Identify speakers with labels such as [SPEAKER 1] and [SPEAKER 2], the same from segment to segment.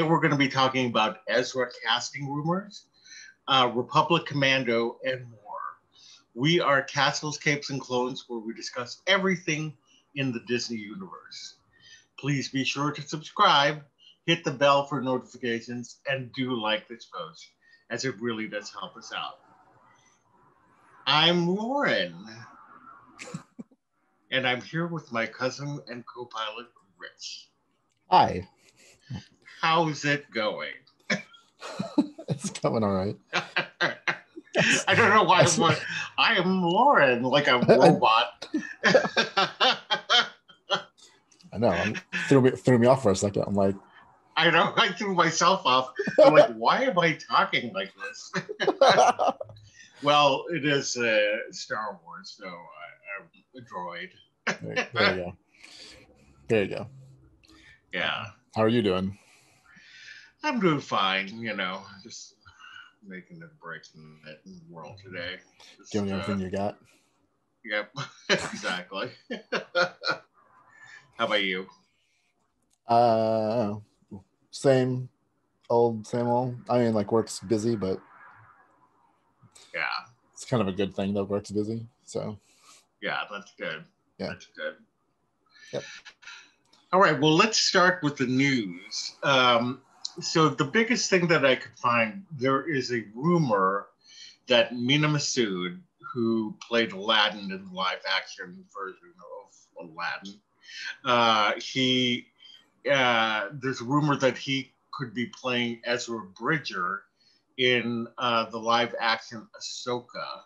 [SPEAKER 1] we're going to be talking about Ezra casting rumors, Republic Commando, and more. We are Castles, Capes, and Clones, where we discuss everything in the Disney universe. Please be sure to subscribe, hit the bell for notifications, and do like this post, as it really does help us out. I'm Loren, and I'm here with my cousin and co-pilot, Rich.
[SPEAKER 2] Hi.
[SPEAKER 1] How's it going?
[SPEAKER 2] It's going all right.
[SPEAKER 1] I don't know why I am Loren, like a robot.
[SPEAKER 2] I know. Threw me off for a second. I'm like,
[SPEAKER 1] I know. I threw myself off. I'm like, why am I talking like this? Well, it is Star Wars, so I'm a droid.
[SPEAKER 2] there you go. There you go.
[SPEAKER 1] Yeah.
[SPEAKER 2] How are you doing?
[SPEAKER 1] I'm doing fine. Just making a break in the world today.
[SPEAKER 2] Giving everything you got.
[SPEAKER 1] Yep, exactly. How about you?
[SPEAKER 2] Same old. I mean, like, work's busy, but
[SPEAKER 1] yeah,
[SPEAKER 2] it's kind of a good thing that work's busy. So
[SPEAKER 1] yeah, that's good.
[SPEAKER 2] Yeah,
[SPEAKER 1] that's good.
[SPEAKER 2] Yep.
[SPEAKER 1] All right. Well, let's start with the news. So the biggest thing that I could find, there is a rumor that Mena Massoud, who played Aladdin in the live-action version of Aladdin, there's a rumor that he could be playing Ezra Bridger in the live-action Ahsoka.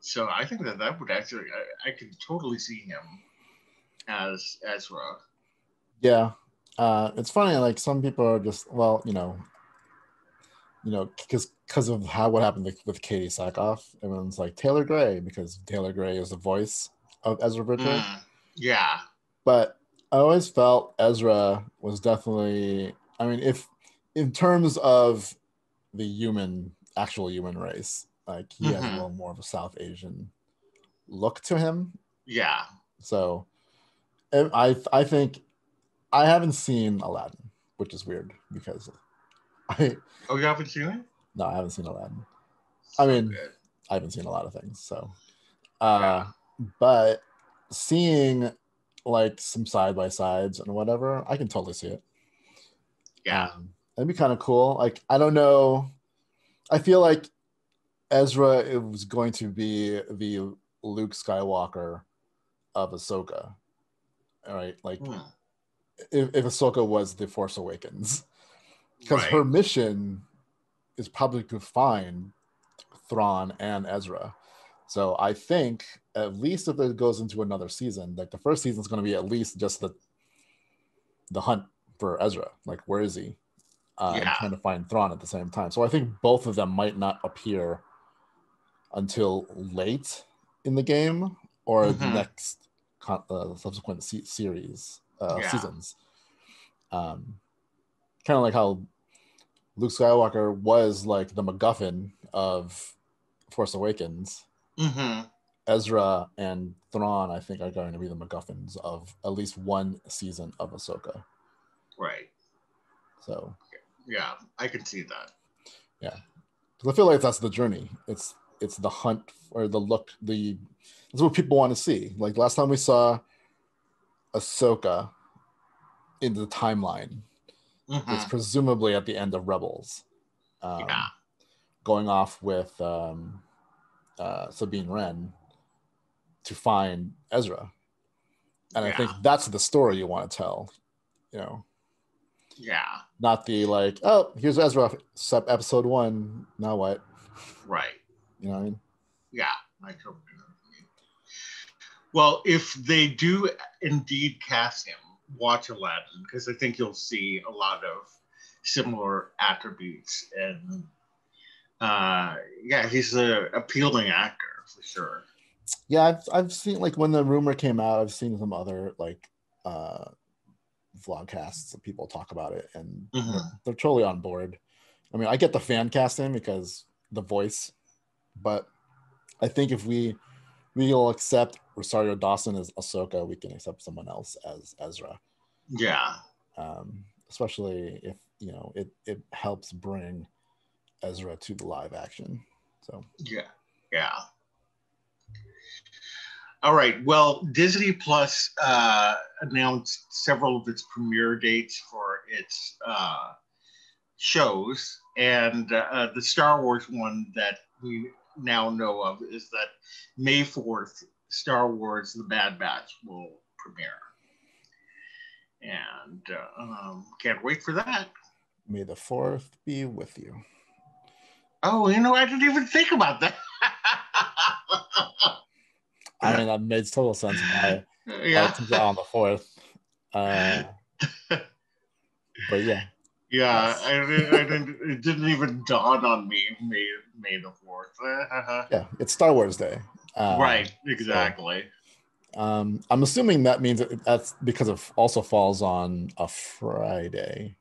[SPEAKER 1] So I think that would actually, I could totally see him as Ezra.
[SPEAKER 2] Yeah, it's funny. Like, some people are just, well, because of what happened with Katie Sackhoff, everyone's like Taylor Gray, because Taylor Gray is the voice of Ezra Bridger.
[SPEAKER 1] Yeah,
[SPEAKER 2] but I always felt Ezra was definitely. I mean, if in terms of the actual human race, like, he has a little more of a South Asian look to him.
[SPEAKER 1] Yeah.
[SPEAKER 2] So I think. I haven't seen Aladdin, which is weird because
[SPEAKER 1] you haven't seen it?
[SPEAKER 2] No, I haven't seen Aladdin.
[SPEAKER 1] So
[SPEAKER 2] I mean,
[SPEAKER 1] good.
[SPEAKER 2] I haven't seen a lot of things, so but seeing, like, some side by sides and whatever, I can totally see it.
[SPEAKER 1] Yeah,
[SPEAKER 2] that'd be kind of cool. Like, I don't know. I feel like Ezra, it was going to be the Luke Skywalker of Ahsoka. All right, like. If Ahsoka was the Force Awakens, because her mission is probably to find Thrawn and Ezra. So I think, at least if it goes into another season, like, the first season is going to be at least just the hunt for Ezra. Like, where is he? And trying to find Thrawn at the same time. So I think both of them might not appear until late in the game or the next subsequent series. Seasons. Kind of like how Luke Skywalker was like the MacGuffin of Force Awakens. Ezra and Thrawn, I think, are going to be the MacGuffins of at least one season of Ahsoka.
[SPEAKER 1] Right.
[SPEAKER 2] So.
[SPEAKER 1] Yeah, I can see that.
[SPEAKER 2] Yeah, because I feel like that's the journey. It's the hunt or the look. That's what people want to see. Like, last time we saw Ahsoka in the timeline, it's presumably at the end of Rebels, going off with Sabine Wren to find Ezra, and I think that's the story you want to tell, not the, like, oh, here's Ezra, episode 1, now what?
[SPEAKER 1] Right.
[SPEAKER 2] You know what I mean?
[SPEAKER 1] Yeah, I totally know what you mean. Well, if they do indeed cast him, watch Aladdin, because I think you'll see a lot of similar attributes, and he's an appealing actor for sure.
[SPEAKER 2] Yeah, I've seen, like, when the rumor came out, I've seen some other, like, vlogcasts that people talk about it, and they're totally on board. I mean, I get the fan casting because the voice, but I think if we'll accept Rosario Dawson as Ahsoka, we can accept someone else as Ezra.
[SPEAKER 1] Yeah.
[SPEAKER 2] Especially if it helps bring Ezra to the live action. So
[SPEAKER 1] yeah. All right. Well, Disney Plus announced several of its premiere dates for its shows, and the Star Wars one that we now know of is that May 4th, Star Wars: The Bad Batch will premiere, and can't wait for that.
[SPEAKER 2] May the 4th be with you.
[SPEAKER 1] Oh, I didn't even think about that.
[SPEAKER 2] I mean, that made total sense why it's on the 4th. But yeah.
[SPEAKER 1] Yeah, it didn't even dawn on me. May the 4th.
[SPEAKER 2] Yeah, it's Star Wars Day.
[SPEAKER 1] Right, exactly.
[SPEAKER 2] So, I'm assuming that means that's because it also falls on a Friday.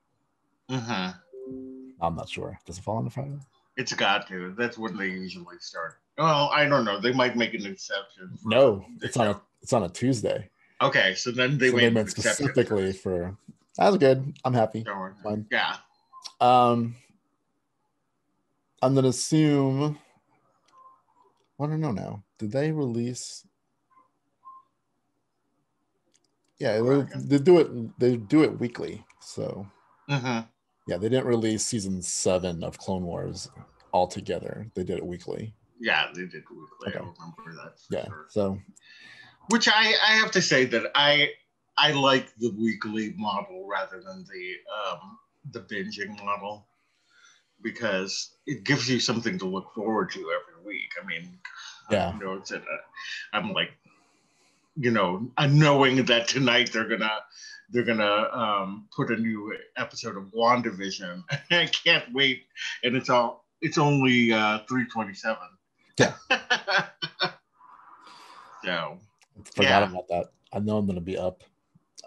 [SPEAKER 2] I'm not sure. Does it fall on a Friday?
[SPEAKER 1] It's got to. That's when they usually start. Well, I don't know. They might make an exception.
[SPEAKER 2] No, it's on a Tuesday.
[SPEAKER 1] Okay, so then they made an
[SPEAKER 2] specifically for. That's good. I'm happy. Fine.
[SPEAKER 1] Yeah.
[SPEAKER 2] I'm gonna assume. I don't know now. Did they release? Yeah, they do it. They do it weekly. So. Yeah, they didn't release season 7 of Clone Wars all together. They did it weekly.
[SPEAKER 1] Yeah, they did weekly. Okay. I remember that.
[SPEAKER 2] Yeah.
[SPEAKER 1] Sure.
[SPEAKER 2] So,
[SPEAKER 1] which I have to say that I like the weekly model rather than the binging model, because it gives you something to look forward to every week. I mean,
[SPEAKER 2] yeah,
[SPEAKER 1] I'm like, knowing that tonight they're gonna put a new episode of WandaVision. I can't wait, and it's only 3:27.
[SPEAKER 2] Yeah.
[SPEAKER 1] So
[SPEAKER 2] forgot about that. I know I'm gonna be up.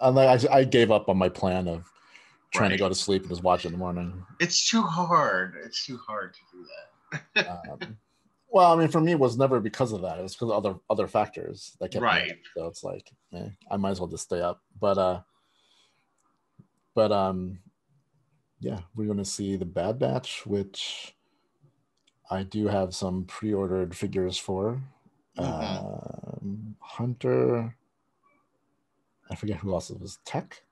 [SPEAKER 2] I gave up on my plan of trying to go to sleep and just watch it in the morning.
[SPEAKER 1] It's too hard. It's too hard to do that.
[SPEAKER 2] Well, I mean, for me, it was never because of that. It was because of other factors that kept me up. So it's like, I might as well just stay up. But yeah, we're going to see the Bad Batch, which I do have some pre-ordered figures for. Hunter. I forget who else it was. Tech.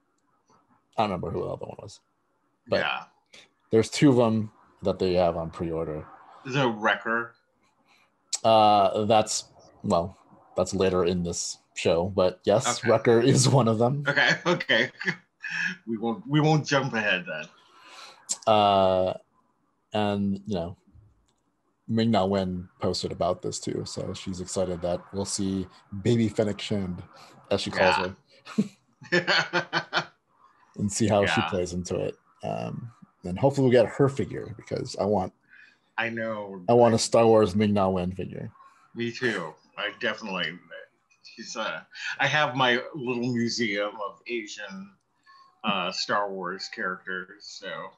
[SPEAKER 2] I don't remember who the other one was. But there's 2 of them that they have on pre-order.
[SPEAKER 1] Is it a Wrecker?
[SPEAKER 2] That's later in this show, but yes, okay. Wrecker is one of them.
[SPEAKER 1] Okay. We won't jump ahead then.
[SPEAKER 2] And Ming-Na Wen posted about this too, so she's excited that we'll see baby Fennec Shand, as she calls her, and see how she plays into it. And hopefully we'll get her figure, because I want a Star Wars Ming-Na Wen figure.
[SPEAKER 1] Me too. I definitely. I have my little museum of Asian Star Wars characters, so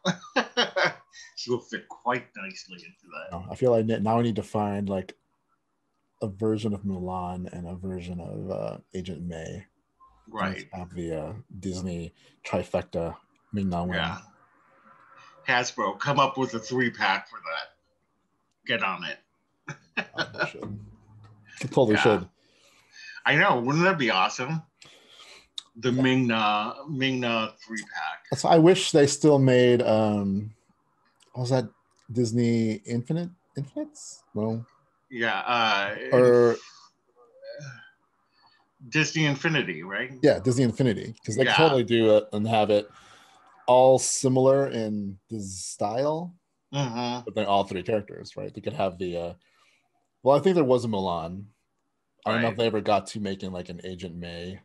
[SPEAKER 1] she will fit quite nicely into that.
[SPEAKER 2] I feel like now I need to find like a version of Mulan and a version of Agent May.
[SPEAKER 1] Right.
[SPEAKER 2] Have the Disney trifecta Ming-Na Wen.
[SPEAKER 1] Yeah. Hasbro, come up with a 3-pack for that. Get on it.
[SPEAKER 2] Totally should.
[SPEAKER 1] I know. Wouldn't that be awesome? The Ming-Na 3-pack.
[SPEAKER 2] So I wish they still made what was that, Disney Infinites? No.
[SPEAKER 1] Yeah.
[SPEAKER 2] Or
[SPEAKER 1] Disney Infinity, right?
[SPEAKER 2] Yeah, Disney Infinity, because they totally do it and have it all similar in the style, but then all 3 characters, right? They could have the I think there was a Mulan. I don't know if they ever got to making like an Agent May,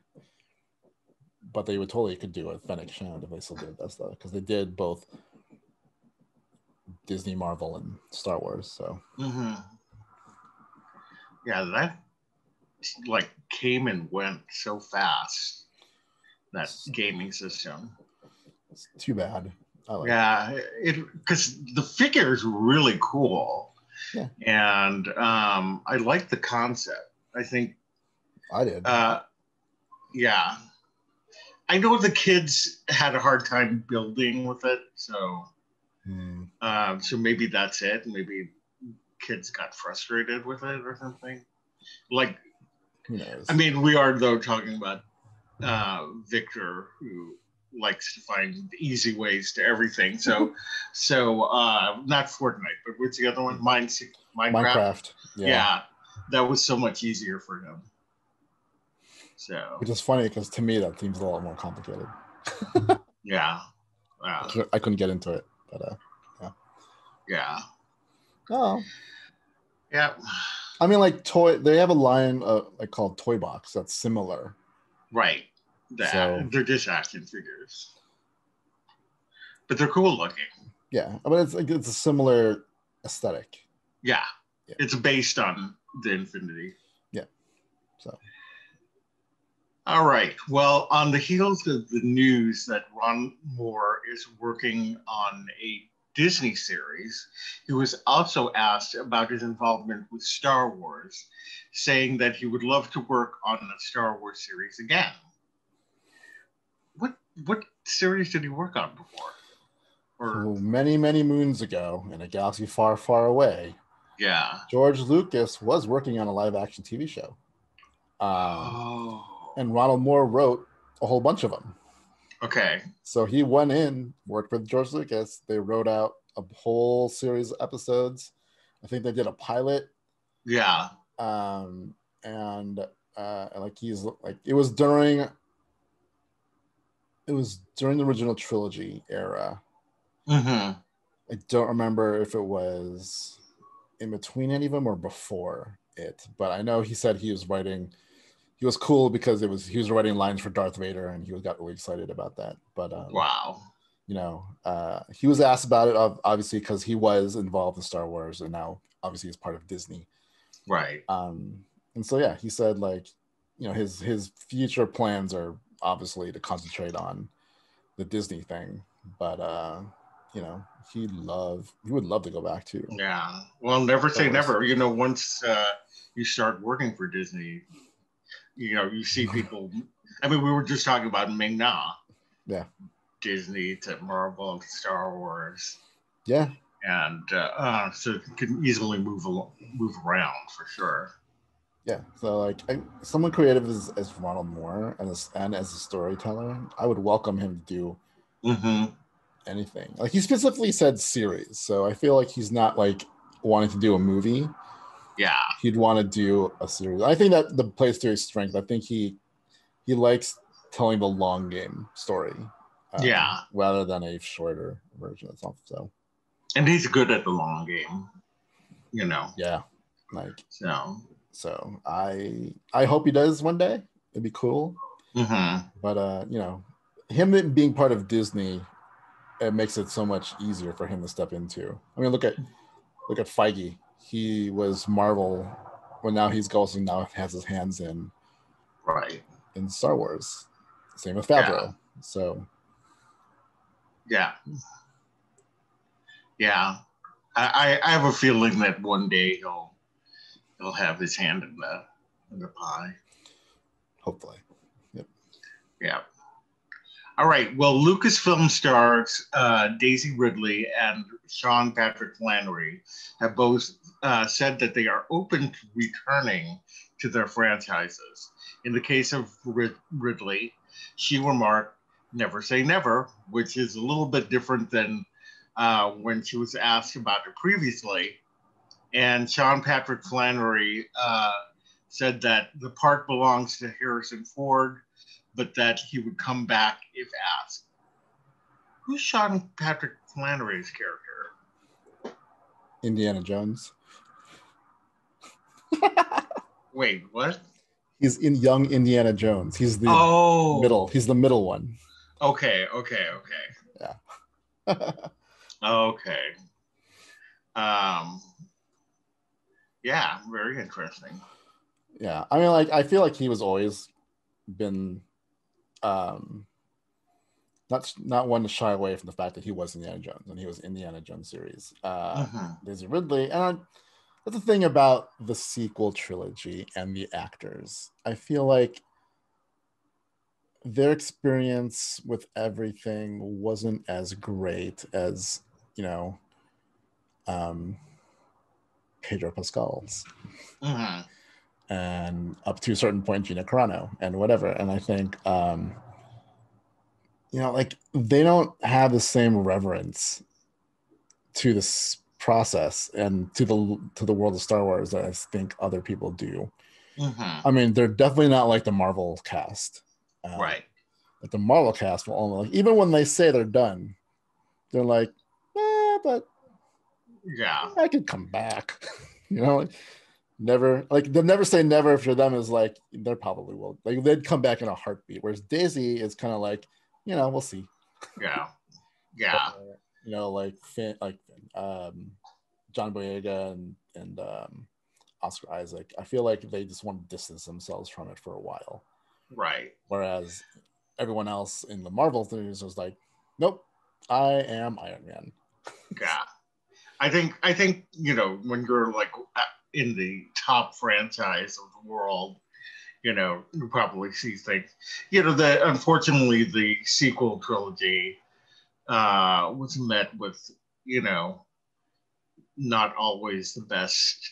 [SPEAKER 2] but they could do a Fennec Shand if they still did that stuff, because they did both Disney, Marvel, and Star Wars. So
[SPEAKER 1] yeah, that like came and went so fast, that gaming system.
[SPEAKER 2] It's too bad.
[SPEAKER 1] Because the figure is really cool.
[SPEAKER 2] Yeah.
[SPEAKER 1] And I like the concept. I think
[SPEAKER 2] I did.
[SPEAKER 1] Yeah. I know the kids had a hard time building with it, so so maybe that's it. Maybe kids got frustrated with it or something. Like,
[SPEAKER 2] who knows?
[SPEAKER 1] I mean, we are though talking about Victor, who likes to find easy ways to everything. So not Fortnite, but what's the other one? Minecraft. Yeah, that was so much easier for him. So,
[SPEAKER 2] which is funny because to me that seems a lot more complicated.
[SPEAKER 1] Yeah.
[SPEAKER 2] I couldn't get into it, but
[SPEAKER 1] yeah.
[SPEAKER 2] Oh.
[SPEAKER 1] Yeah.
[SPEAKER 2] I mean, like they have a line like called Toy Box that's similar.
[SPEAKER 1] Right. They're just action figures, but they're cool looking.
[SPEAKER 2] Yeah, but it's a similar aesthetic.
[SPEAKER 1] Yeah. It's based on the Infinity.
[SPEAKER 2] Yeah. So.
[SPEAKER 1] All right. Well, on the heels of the news that Ron Moore is working on a Disney series, he was also asked about his involvement with Star Wars, saying that he would love to work on a Star Wars series again. What series did he work on before?
[SPEAKER 2] Many, many moons ago in a galaxy far, far away.
[SPEAKER 1] Yeah.
[SPEAKER 2] George Lucas was working on a live-action TV show. And Ronald Moore wrote a whole bunch of them.
[SPEAKER 1] Okay.
[SPEAKER 2] So he went in, worked with George Lucas. They wrote out a whole series of episodes. I think they did a pilot.
[SPEAKER 1] Yeah.
[SPEAKER 2] Like he's like it was during the original trilogy era.
[SPEAKER 1] Mm-hmm.
[SPEAKER 2] I don't remember if it was in between any of them or before it, but I know he said he was writing. He was cool because he was writing lines for Darth Vader, and he got really excited about that. But
[SPEAKER 1] wow,
[SPEAKER 2] he was asked about it obviously because he was involved in Star Wars, and now obviously he's part of Disney,
[SPEAKER 1] right?
[SPEAKER 2] And so yeah, he said like, his future plans are obviously to concentrate on the Disney thing, but he would love to go back to.
[SPEAKER 1] Yeah, well, never say never. Once you start working for Disney, you see people. I mean, we were just talking about Mena.
[SPEAKER 2] Yeah.
[SPEAKER 1] Disney to Marvel, Star Wars.
[SPEAKER 2] Yeah.
[SPEAKER 1] And so you can easily move around for sure.
[SPEAKER 2] Yeah. So like someone creative as Ronald Moore and as a storyteller, I would welcome him to do anything. Like he specifically said series, so I feel like he's not like wanting to do a movie.
[SPEAKER 1] Yeah,
[SPEAKER 2] he'd want to do a series. I think that plays to his strength. I think he likes telling the long game story, rather than a shorter version of stuff. So,
[SPEAKER 1] and he's good at the long game,
[SPEAKER 2] Yeah, like
[SPEAKER 1] so.
[SPEAKER 2] I hope he does one day. It'd be cool. But him being part of Disney, it makes it so much easier for him to step into. I mean, look at Feige. He was Marvel, well now he's also now has his hands in Star Wars. Same with Favreau.
[SPEAKER 1] Yeah.
[SPEAKER 2] So
[SPEAKER 1] yeah. I have a feeling that one day he'll have his hand in the pie.
[SPEAKER 2] Hopefully. Yep.
[SPEAKER 1] Yeah. All right. Well, Lucasfilm stars Daisy Ridley and Sean Patrick Flanery have both said that they are open to returning to their franchises. In the case of Ridley, she remarked, "Never say never," which is a little bit different than when she was asked about it previously. And Sean Patrick Flanery said that the part belongs to Harrison Ford, but that he would come back if asked. Who's Sean Patrick Flanery's character?
[SPEAKER 2] Indiana Jones.
[SPEAKER 1] Wait, what?
[SPEAKER 2] He's in young Indiana Jones. He's the middle. He's the middle one.
[SPEAKER 1] Okay.
[SPEAKER 2] Yeah.
[SPEAKER 1] Okay. Yeah, very interesting.
[SPEAKER 2] Yeah, I mean, like, I feel like he was always been not one to shy away from the fact that he was Indiana Jones and he was Indiana Jones series. Daisy Ridley, and that's the thing about the sequel trilogy and the actors. I feel like their experience with everything wasn't as great as, you know, Pedro Pascal's.
[SPEAKER 1] Mm-hmm.
[SPEAKER 2] And up to a certain point, Gina Carano and whatever. And I think, you know, like they don't have the same reverence to this process and to the world of Star Wars that I think other people do.
[SPEAKER 1] Mm-hmm.
[SPEAKER 2] I mean, they're definitely not like the Marvel cast.
[SPEAKER 1] Right.
[SPEAKER 2] Like the Marvel cast will only, like, even when they say they're done, they're like, but
[SPEAKER 1] Yeah.
[SPEAKER 2] I could come back. You know, like, never, like they'll never say never. For them is like they probably will. Like they'd come back in a heartbeat. Whereas Daisy is kind of like, you know, we'll see.
[SPEAKER 1] Yeah. Yeah.
[SPEAKER 2] You know, like John Boyega and Oscar Isaac. I feel like they just want to distance themselves from it for a while.
[SPEAKER 1] Right.
[SPEAKER 2] Whereas everyone else in the Marvel things was like, nope, I am Iron Man.
[SPEAKER 1] Yeah. I think, you know, when you're like in the top franchise of the world, you know, you probably see things, you know, that unfortunately the sequel trilogy was met with, you know, not always the best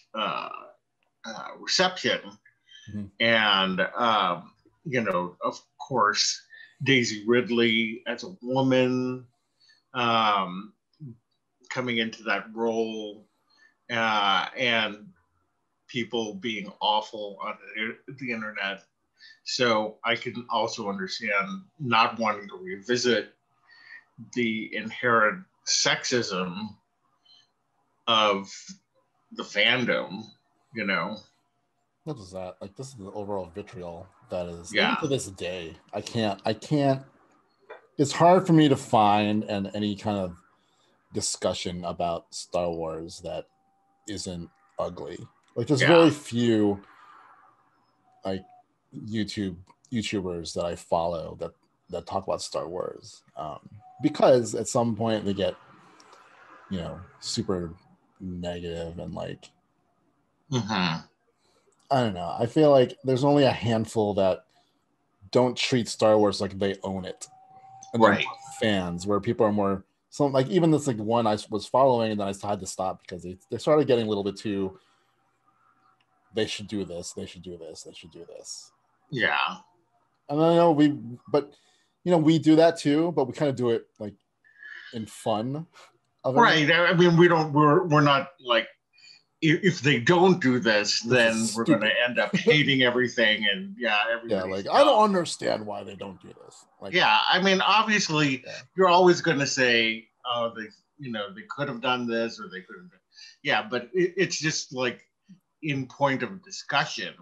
[SPEAKER 1] reception.
[SPEAKER 2] Mm-hmm.
[SPEAKER 1] And, you know, of course, Daisy Ridley as a woman coming into that role and people being awful on the internet. So I can also understand not wanting to revisit the inherent sexism of the fandom, you know.
[SPEAKER 2] What is that? Like, this is the overall vitriol that is,
[SPEAKER 1] Yeah.
[SPEAKER 2] even to this day, I can't, it's hard for me to find any kind of discussion about Star Wars that isn't ugly. Like, there's very few, like, YouTubers that I follow that talk about Star Wars. Because at some point they get, you know, super negative and like,
[SPEAKER 1] Mm-hmm.
[SPEAKER 2] I don't know. I feel like there's only a handful that don't treat Star Wars like they own it, and
[SPEAKER 1] Right.
[SPEAKER 2] fans, where people are more. So like even this like one I was following, and then I had to stop because they started getting a little bit too. They should do this. They should do this. They should do this.
[SPEAKER 1] Yeah.
[SPEAKER 2] And I know but you know, we do that too, but we kind of do it like in fun.
[SPEAKER 1] Right. I mean, we're not like, if they don't do this, then we're going to end up hating everything, and
[SPEAKER 2] like I don't understand why they don't do this. Like,
[SPEAKER 1] yeah, I mean, obviously, you're always going to say, oh, they could have done this or they could have done, yeah, but it's just like in point of discussion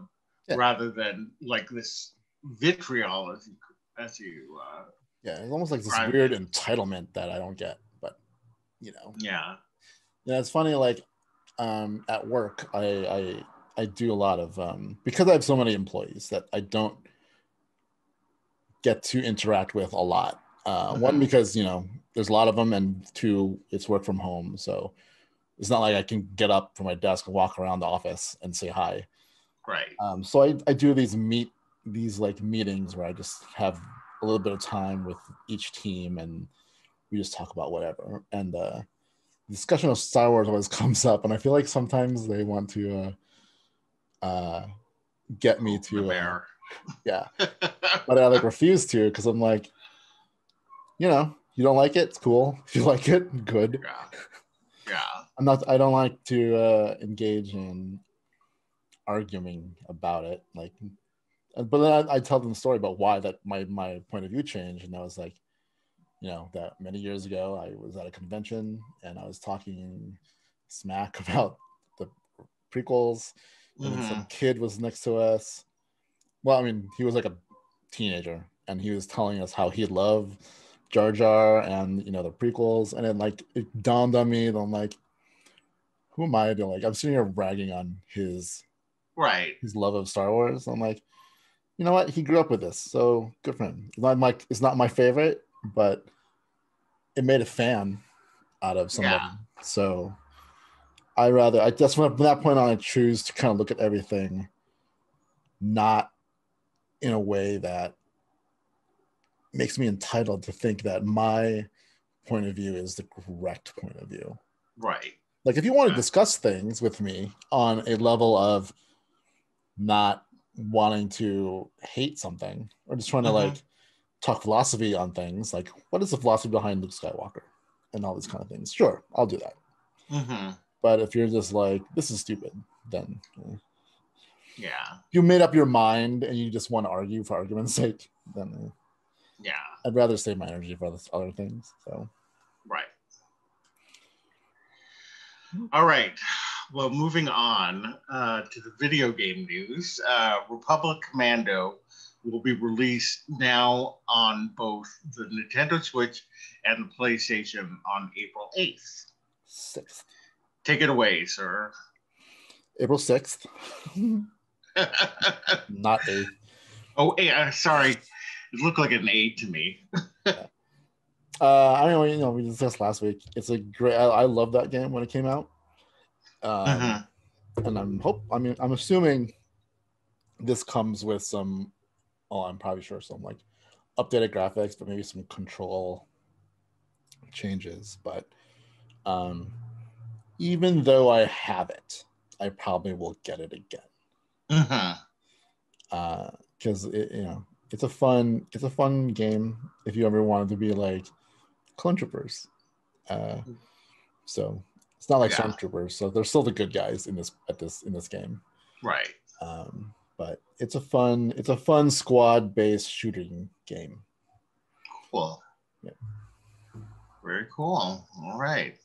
[SPEAKER 1] rather than like this vitriol as you
[SPEAKER 2] it's almost like this weird entitlement that I don't get, but you know, yeah, it's funny. Like, at work, I do a lot of because I have so many employees that I don't get to interact with a lot. One, because you know there's a lot of them, and two, it's work from home, so it's not like I can get up from my desk and walk around the office and say hi.
[SPEAKER 1] Right.
[SPEAKER 2] So I do these like meetings where I just have a little bit of time with each team, and we just talk about whatever. And the discussion of Star Wars always comes up, and I feel like sometimes they want to get me to but I like refuse to, because I'm like, you know, you don't like it, it's cool. If you like it, good. I don't like to engage in arguing about it, like, but then I tell them the story about why that my point of view changed. And I was like, you know, that many years ago I was at a convention and I was talking smack about the prequels, and then some kid was next to us. Well, I mean, he was like a teenager, and he was telling us how he loved Jar Jar and, you know, the prequels. And then like it dawned on me that I'm like, who am I to, like, I'm sitting here bragging on his love of Star Wars. I'm like, you know what? He grew up with this, so good for him. It's not my favorite, but it made a fan out of somebody. So I just from that point on, I choose to kind of look at everything not in a way that makes me entitled to think that my point of view is the correct point of view.
[SPEAKER 1] Right.
[SPEAKER 2] Like if you want to discuss things with me on a level of not wanting to hate something or just trying to like talk philosophy on things, like what is the philosophy behind Luke Skywalker and all these kind of things, sure, I'll do that. But if you're just like, this is stupid, then you made up your mind and you just want to argue for argument's sake, then I'd rather save my energy for other things. So
[SPEAKER 1] right. All right. Well, moving on to the video game news, Republic Commando will be released now on both the Nintendo Switch and the PlayStation on April 8th.
[SPEAKER 2] 6th.
[SPEAKER 1] Take it away, sir.
[SPEAKER 2] April 6th. Not 8th.
[SPEAKER 1] Oh, sorry. It looked like an 8 to me.
[SPEAKER 2] I mean, you know, we discussed last week. It's a great. I love that game when it came out. And I'm assuming this comes with some. Oh, I'm probably sure some like updated graphics, but maybe some control changes. But even though I have it, I probably will get it again. Because it's a fun game if you ever wanted to be like clone troopers. So it's not like stormtroopers, so they're still the good guys in this game.
[SPEAKER 1] Right.
[SPEAKER 2] But it's a fun squad-based shooting game.
[SPEAKER 1] Cool.
[SPEAKER 2] Yeah.
[SPEAKER 1] Very cool. All right.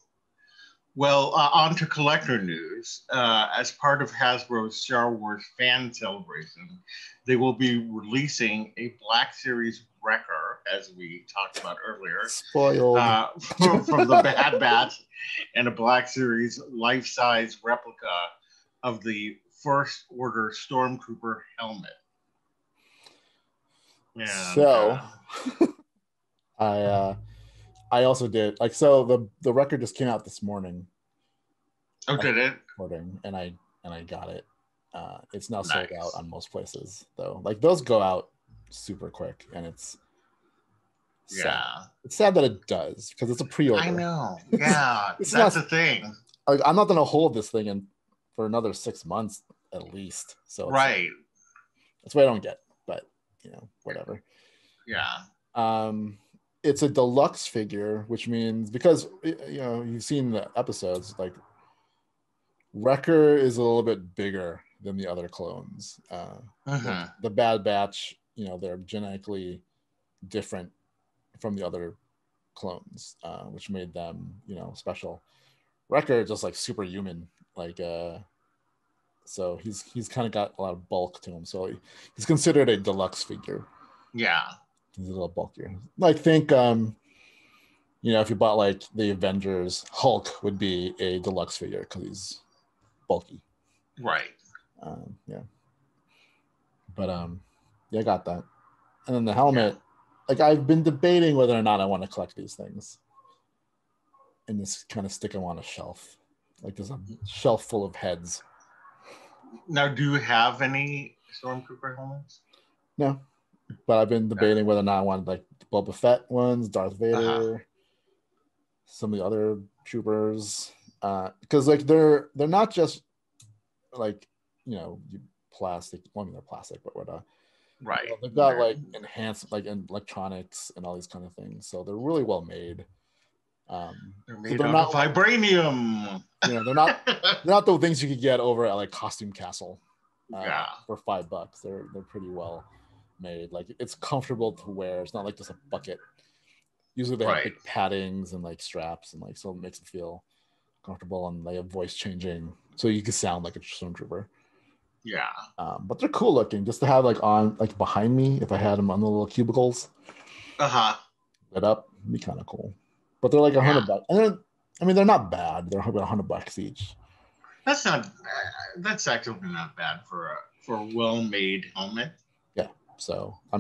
[SPEAKER 1] Well, on to collector news. As part of Hasbro's Star Wars fan celebration, they will be releasing a Black Series Wrecker, as we talked about earlier.
[SPEAKER 2] Spoiled.
[SPEAKER 1] From the Bad Batch, and a Black Series life-size replica of the First Order Stormtrooper helmet. And,
[SPEAKER 2] so, I also did the record just came out this morning.
[SPEAKER 1] Oh, did it?
[SPEAKER 2] And I got it. It's now sold out on most places though. Like those go out super quick, and it's sad. It's sad that it does because it's a pre-order.
[SPEAKER 1] I know. Yeah, that's the thing.
[SPEAKER 2] Like I'm not gonna hold this thing for another 6 months at least. So
[SPEAKER 1] right.
[SPEAKER 2] That's what I don't get. But whatever.
[SPEAKER 1] Yeah.
[SPEAKER 2] It's a deluxe figure, which means because you've seen the episodes, like Wrecker is a little bit bigger than the other clones. The Bad Batch, they're genetically different from the other clones, which made them, special. Wrecker is just like superhuman, like so he's kind of got a lot of bulk to him, so he's considered a deluxe figure.
[SPEAKER 1] Yeah.
[SPEAKER 2] He's a little bulkier. Like think if you bought like the Avengers, Hulk would be a deluxe figure because he's bulky.
[SPEAKER 1] Right.
[SPEAKER 2] But I got that. And then the helmet, like I've been debating whether or not I want to collect these things and just kind of stick them on a shelf. Like there's a shelf full of heads.
[SPEAKER 1] Now, do you have any Stormtrooper helmets?
[SPEAKER 2] No. But I've been debating whether or not I want like Boba Fett ones, Darth Vader, some of the other troopers, because like they're not just like plastic. Well, I mean they're plastic, but whatnot.
[SPEAKER 1] Right.
[SPEAKER 2] They've got like enhanced like in electronics and all these kind of things, so they're really well made.
[SPEAKER 1] They're made out of vibranium.
[SPEAKER 2] They're not the things you could get over at like Costume Castle. For $5. They're pretty well made. Like it's comfortable to wear. It's not like just a bucket. Usually they have big paddings and like straps and like so it makes it feel comfortable, and they have voice changing so you can sound like a stormtrooper.
[SPEAKER 1] Yeah.
[SPEAKER 2] But they're cool looking. Just to have like on like behind me, if I had them on the little cubicles. Lit up, it'd be kind of cool. But they're like $100. And they're not bad. They're about $100 each.
[SPEAKER 1] That's actually not bad for a well-made helmet.
[SPEAKER 2] Yeah. So I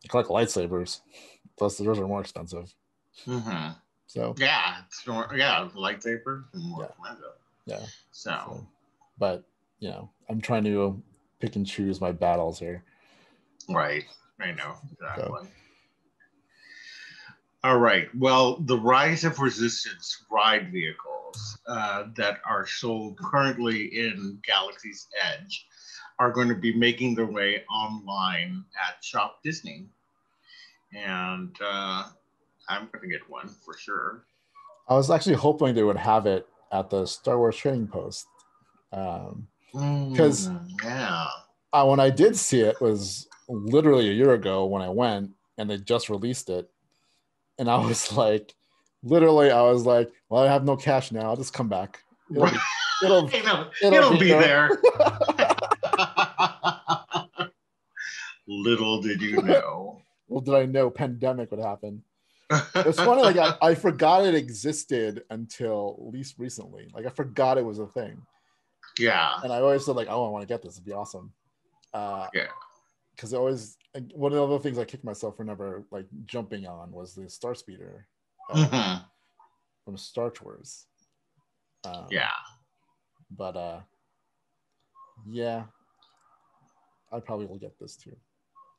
[SPEAKER 2] collect lightsabers. Plus, those are more expensive. So
[SPEAKER 1] lightsaber and more Commando.
[SPEAKER 2] Yeah.
[SPEAKER 1] So,
[SPEAKER 2] but I'm trying to pick and choose my battles here.
[SPEAKER 1] Right. I know exactly. All right. Well, the Rise of Resistance ride vehicles that are sold currently in Galaxy's Edge are going to be making their way online at Shop Disney. And I'm going to get one for sure.
[SPEAKER 2] I was actually hoping they would have it at the Star Wars Trading Post. Because when I did see it was literally a year ago when I went, and they just released it. And I was like, well, I have no cash now. I'll just come back. It'll be there.
[SPEAKER 1] Little did you know.
[SPEAKER 2] Well, did I know pandemic would happen? It's funny, like I forgot it existed until at least recently. Like I forgot it was a thing.
[SPEAKER 1] Yeah.
[SPEAKER 2] And I always said like, oh, I want to get this. It'd be awesome. Because one of the other things I kicked myself for never like jumping on was the Star Speeder from Star Tours. But I probably will get this too.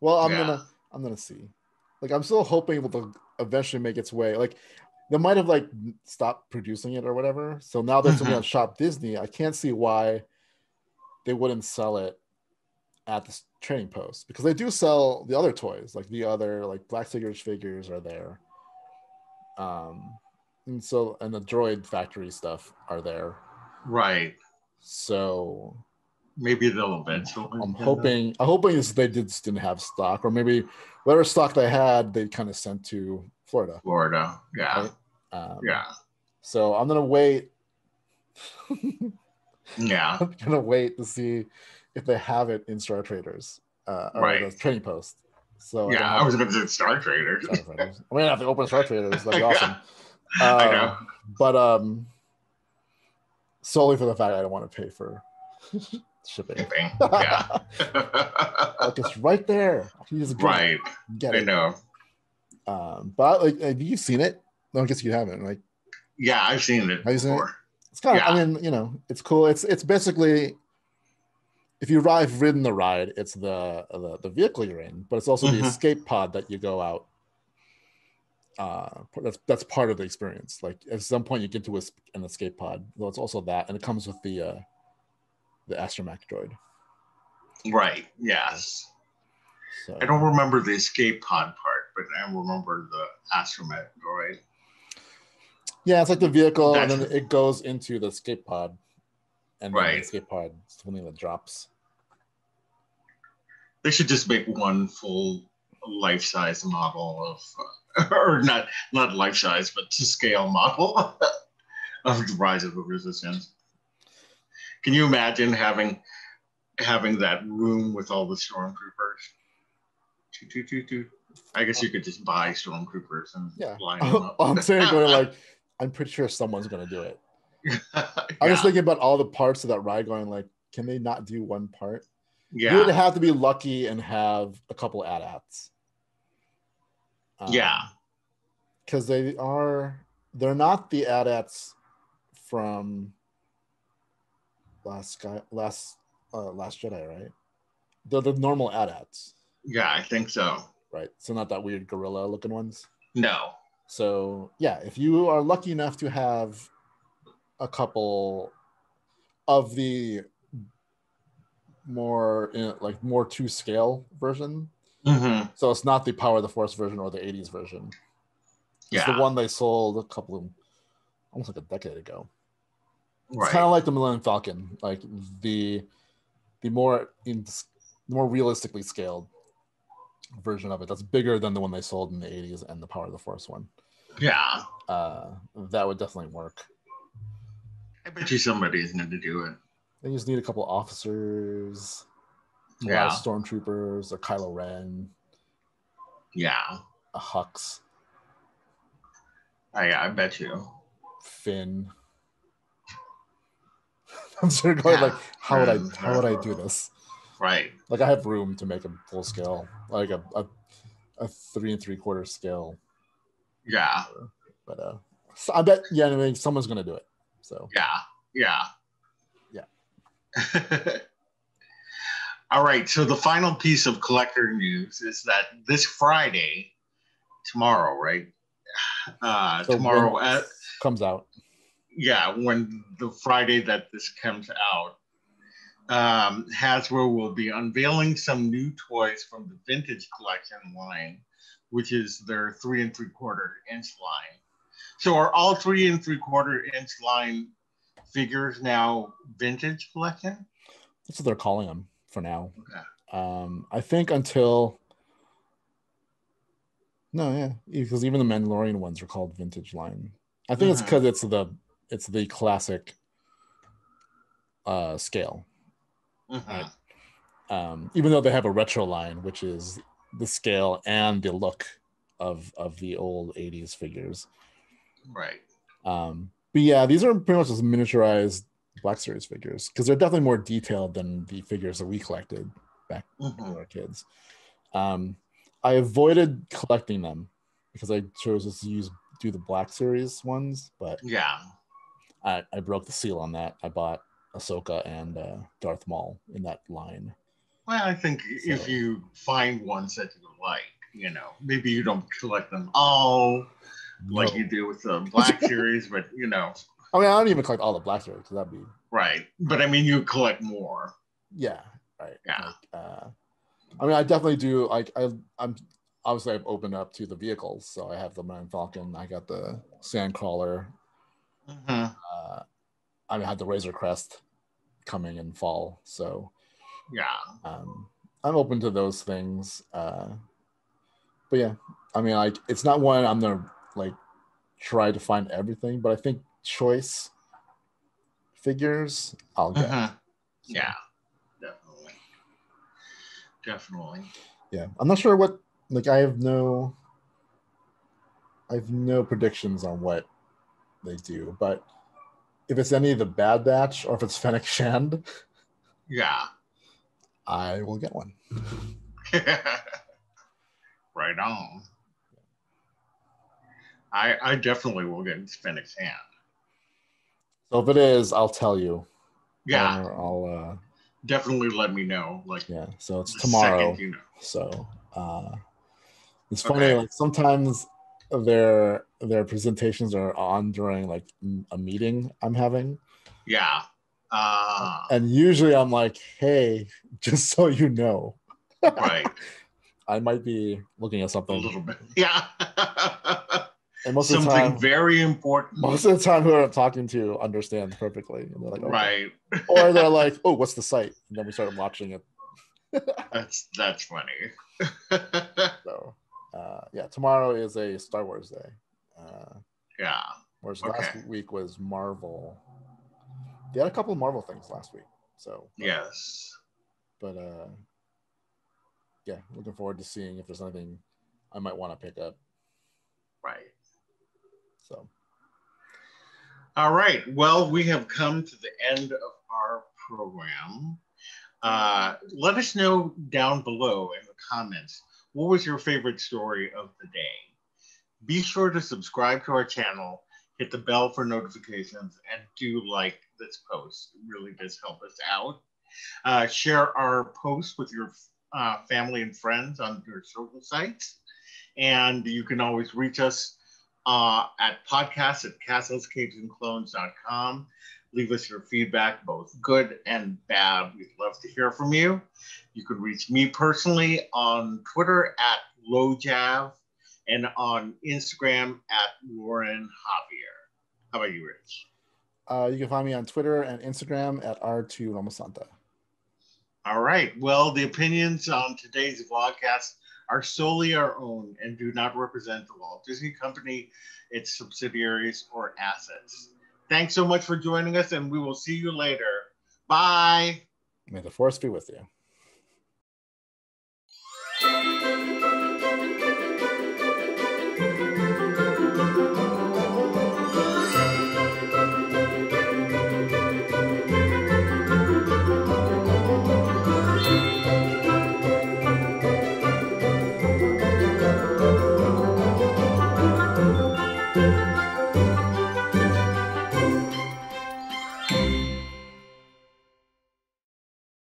[SPEAKER 2] Well, I'm gonna see. Like I'm still hoping it will eventually make its way. Like they might have like stopped producing it or whatever. So now there's something on Shop Disney. I can't see why they wouldn't sell it at the Trading Post, because they do sell the other toys, like the other like Black Seekers figures are there. And the droid factory stuff are there.
[SPEAKER 1] Right.
[SPEAKER 2] So
[SPEAKER 1] maybe they'll eventually.
[SPEAKER 2] I'm hoping they just didn't have stock, or maybe whatever stock they had, they kind of sent to Florida.
[SPEAKER 1] Yeah.
[SPEAKER 2] Right? So I'm gonna wait. I'm gonna wait to see if they have it in Star Traders or the Trading Post. So
[SPEAKER 1] I was going to say Star Traders.
[SPEAKER 2] I mean, if they open Star Traders, that'd be awesome.
[SPEAKER 1] I know,
[SPEAKER 2] but solely for the fact I don't want to pay for shipping.
[SPEAKER 1] Yeah,
[SPEAKER 2] like it's right there. You just get it.
[SPEAKER 1] I know.
[SPEAKER 2] But like, have you seen it? No, I guess you haven't. Like,
[SPEAKER 1] yeah, I've seen it before.
[SPEAKER 2] It's kind of. I mean, it's cool. It's basically, if you've ridden the ride, it's the vehicle you're in, but it's also the escape pod that you go out. That's part of the experience. Like at some point you get to an escape pod. Well, it's also that, and it comes with the astromech droid.
[SPEAKER 1] Right. Yes.
[SPEAKER 2] So,
[SPEAKER 1] I don't remember the escape pod part, but I remember the astromech droid.
[SPEAKER 2] Yeah, it's like the vehicle, and then it goes into the escape pod, and then the escape pod is something that drops.
[SPEAKER 1] They should just make one full life-size model of, or not life-size, but to scale model of the Rise of the Resistance. Can you imagine having that room with all the stormtroopers? I guess you could just buy stormtroopers and line them up.
[SPEAKER 2] I'm saying, going like, I'm pretty sure someone's going to do it. I was thinking about all the parts of that ride, going like, can they not do one part?
[SPEAKER 1] Yeah.
[SPEAKER 2] You would have to be lucky and have a couple AT-ATs. Because they're not the AT-ATs from Last Jedi, right? They're the normal AT-ATs.
[SPEAKER 1] Yeah, I think so.
[SPEAKER 2] Right. So not that weird gorilla looking ones.
[SPEAKER 1] No.
[SPEAKER 2] So yeah, if you are lucky enough to have a couple of the more to scale version, so it's not the Power of the Force version or the 80s version. It's the one they sold almost like a decade ago. It's kind of like the Millennium Falcon, like the more realistically scaled version of it. That's bigger than the one they sold in the 80s and the Power of the Force one.
[SPEAKER 1] Yeah.
[SPEAKER 2] That would definitely work.
[SPEAKER 1] I bet you somebody's going to do it.
[SPEAKER 2] They just need a couple officers, a lot of stormtroopers, a Kylo Ren.
[SPEAKER 1] Yeah.
[SPEAKER 2] A Hux.
[SPEAKER 1] I bet you.
[SPEAKER 2] Finn. I'm sort of going like, how would I do this? Right. Like I have room to make a full scale, like a 3 3/4 scale.
[SPEAKER 1] Yeah.
[SPEAKER 2] But so I bet anyway, someone's gonna do it. So
[SPEAKER 1] yeah. All right. So the final piece of collector news is that this Friday, tomorrow, right?
[SPEAKER 2] So
[SPEAKER 1] tomorrow
[SPEAKER 2] when
[SPEAKER 1] at
[SPEAKER 2] comes out.
[SPEAKER 1] Yeah, when the Friday that this comes out, Hasbro will be unveiling some new toys from the Vintage Collection line, which is their 3 3/4-inch line. So are all 3 3/4-inch line figures now Vintage Collection?
[SPEAKER 2] That's what they're calling them for now.
[SPEAKER 1] Okay.
[SPEAKER 2] I think until because even the Mandalorian ones are called Vintage line. I think it's because it's the classic scale. Right? Even though they have a retro line, which is the scale and the look of the old 80s figures.
[SPEAKER 1] Right.
[SPEAKER 2] But yeah, these are pretty much just miniaturized Black Series figures because they're definitely more detailed than the figures that we collected back when we were kids. I avoided collecting them because I chose to do the Black Series ones, but
[SPEAKER 1] yeah,
[SPEAKER 2] I broke the seal on that. I bought Ahsoka and Darth Maul in that line.
[SPEAKER 1] Well, I think if you find ones that you like, maybe you don't collect them all like you do with the Black Series, but
[SPEAKER 2] I mean, I don't even collect all the Black Series because that'd be
[SPEAKER 1] right. But I mean, you collect more.
[SPEAKER 2] Yeah, right.
[SPEAKER 1] Yeah.
[SPEAKER 2] I mean, I definitely do. Like, I'm obviously I've opened up to the vehicles, so I have the Millennium Falcon. I got the Sandcrawler. I had the Razor Crest coming in fall, so
[SPEAKER 1] yeah.
[SPEAKER 2] I'm open to those things. But yeah, I mean, it's not one I'm gonna try to find everything, but I think choice figures I'll get. So.
[SPEAKER 1] Yeah, definitely.
[SPEAKER 2] Yeah, I'm not sure what. I have no predictions on what they do, but if it's any of the Bad Batch or if it's Fennec Shand,
[SPEAKER 1] yeah,
[SPEAKER 2] I will get one.
[SPEAKER 1] Right on. I definitely will get Fennec Shand.
[SPEAKER 2] So if it is, I'll tell you.
[SPEAKER 1] Yeah,
[SPEAKER 2] I'll
[SPEAKER 1] definitely let me know.
[SPEAKER 2] So it's tomorrow.
[SPEAKER 1] Second,
[SPEAKER 2] So it's funny. Sometimes their presentations are on during a meeting I'm having.
[SPEAKER 1] Yeah.
[SPEAKER 2] And usually I'm like, hey, just so you know.
[SPEAKER 1] Right.
[SPEAKER 2] I might be looking at something.
[SPEAKER 1] A little bit. Yeah.
[SPEAKER 2] And most
[SPEAKER 1] something
[SPEAKER 2] of the time,
[SPEAKER 1] very important.
[SPEAKER 2] Most of the time, who I'm talking to understands perfectly. And they're like, okay.
[SPEAKER 1] Right.
[SPEAKER 2] Or they're like, oh, what's the site? And then we start watching it.
[SPEAKER 1] That's funny.
[SPEAKER 2] So, tomorrow is a Star Wars day.
[SPEAKER 1] Yeah.
[SPEAKER 2] Whereas last week was Marvel. They had a couple of Marvel things last week. So
[SPEAKER 1] yes.
[SPEAKER 2] But looking forward to seeing if there's anything I might want to pick up.
[SPEAKER 1] Right.
[SPEAKER 2] So.
[SPEAKER 1] All right. Well, we have come to the end of our program. Let us know down below in the comments, what was your favorite story of the day? Be sure to subscribe to our channel, hit the bell for notifications, and do like this post. It really does help us out. Share our posts with your family and friends on your social sites. And you can always reach us at podcast@castlescapesandclones.com. Leave us your feedback, both good and bad. We'd love to hear from you. You can reach me personally on Twitter at LowJav and on Instagram at Loren Javier. How about you, Rich?
[SPEAKER 2] You can find me on Twitter and Instagram at R2Ramosanta.
[SPEAKER 1] All right. Well, the opinions on today's vlogcast are solely our own and do not represent the Walt Disney Company, its subsidiaries, or assets. Thanks so much for joining us, and we will see you later. Bye.
[SPEAKER 2] May the Force be with you.